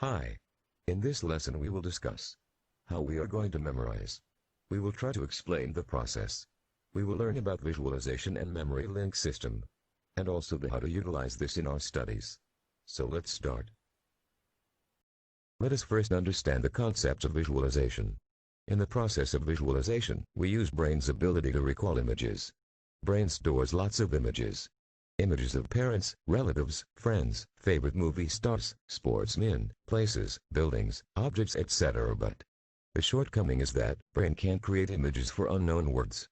Hi. In this lesson we will discuss how we are going to memorize. We will try to explain the process. We will learn about visualization and memory link system, and also how to utilize this in our studies. So let's start. Let us first understand the concept of visualization. In the process of visualization, we use brain's ability to recall images. Brain stores lots of images. Images of parents, relatives, friends, favorite movie stars, sportsmen, places, buildings, objects, etc. But the shortcoming is that brain can't create images for unknown words.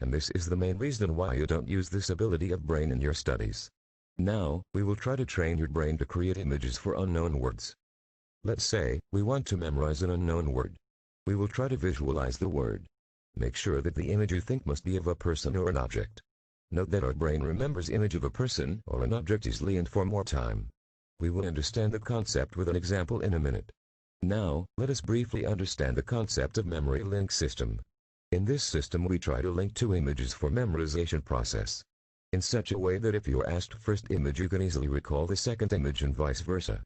And this is the main reason why you don't use this ability of brain in your studies. Now, we will try to train your brain to create images for unknown words. Let's say, we want to memorize an unknown word. We will try to visualize the word. Make sure that the image you think must be of a person or an object. Note that our brain remembers image of a person or an object easily and for more time. We will understand the concept with an example in a minute. Now, let us briefly understand the concept of memory link system. In this system we try to link two images for memorization process, in such a way that if you are asked first image you can easily recall the second image and vice versa.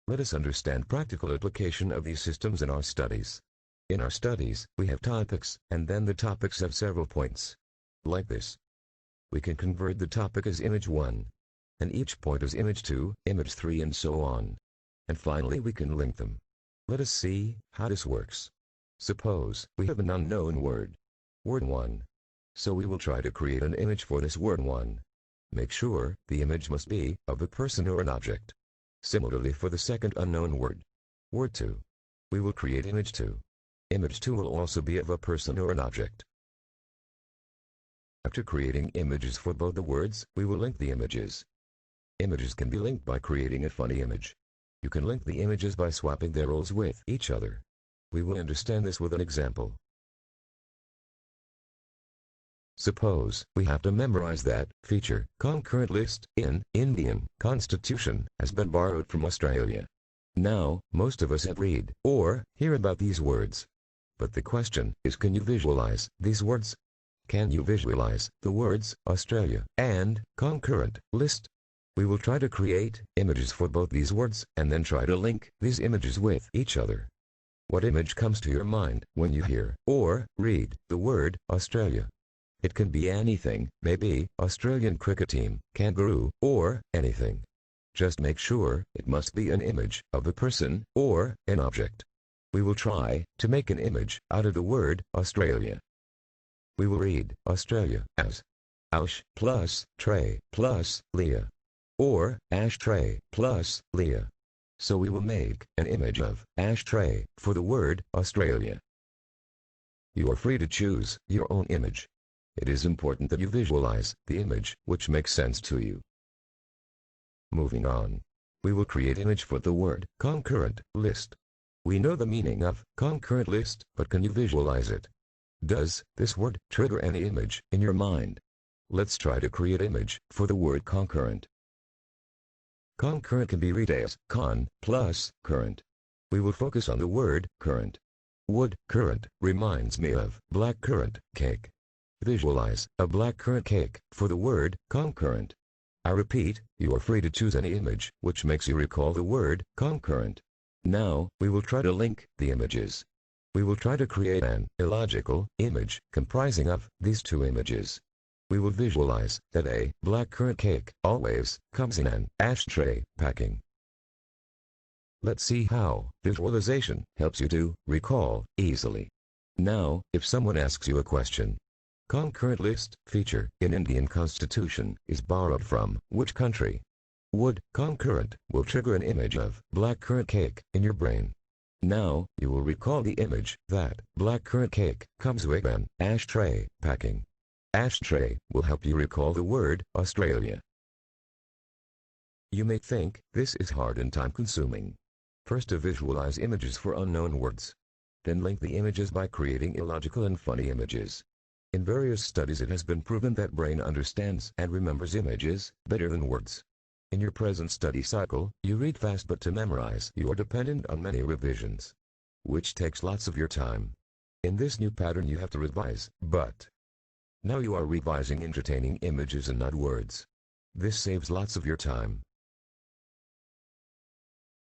Let us understand practical application of these systems in our studies. In our studies, we have topics, and then the topics have several points. Like this. We can convert the topic as image 1. And each point is image 2, image 3 and so on. And finally we can link them. Let us see how this works. Suppose we have an unknown word. Word 1. So we will try to create an image for this word 1. Make sure the image must be of a person or an object. Similarly for the second unknown word. Word 2. We will create image 2. Image 2 will also be of a person or an object. After creating images for both the words, we will link the images. Images can be linked by creating a funny image. You can link the images by swapping their roles with each other. We will understand this with an example. Suppose we have to memorize that feature concurrent list in Indian Constitution has been borrowed from Australia. Now, most of us have read or hear about these words. But the question is, can you visualize these words? Can you visualize the words Australia and concurrent list? We will try to create images for both these words and then try to link these images with each other. What image comes to your mind when you hear or read the word Australia? It can be anything, maybe Australian cricket team, kangaroo, or anything. Just make sure it must be an image of a person or an object. We will try to make an image out of the word Australia. We will read Australia as Aush plus tray plus Leah, or ashtray plus Leah. So we will make an image of ashtray for the word Australia. You are free to choose your own image. It is important that you visualize the image which makes sense to you. Moving on. We will create image for the word concurrent list. We know the meaning of concurrent list, but can you visualize it? Does this word trigger any image in your mind? Let's try to create image for the word concurrent. Concurrent can be read as con plus current. We will focus on the word current. Wood current reminds me of black currant cake. Visualize a black currant cake for the word concurrent. I repeat, you are free to choose any image which makes you recall the word concurrent. Now, we will try to link the images. We will try to create an illogical image comprising of these two images. We will visualize that a black currant cake always comes in an ashtray packing. Let's see how visualization helps you to recall easily. Now, if someone asks you a question, concurrent list feature in Indian Constitution is borrowed from which country? Would concurrent will trigger an image of black currant cake in your brain. Now, you will recall the image that black currant cake comes with an ashtray packing. Ashtray will help you recall the word Australia. You may think this is hard and time-consuming. First to visualize images for unknown words. Then link the images by creating illogical and funny images. In various studies it has been proven that brain understands and remembers images better than words. In your present study cycle, you read fast, but to memorize you are dependent on many revisions, which takes lots of your time. In this new pattern you have to revise, but now you are revising entertaining images and not words. This saves lots of your time.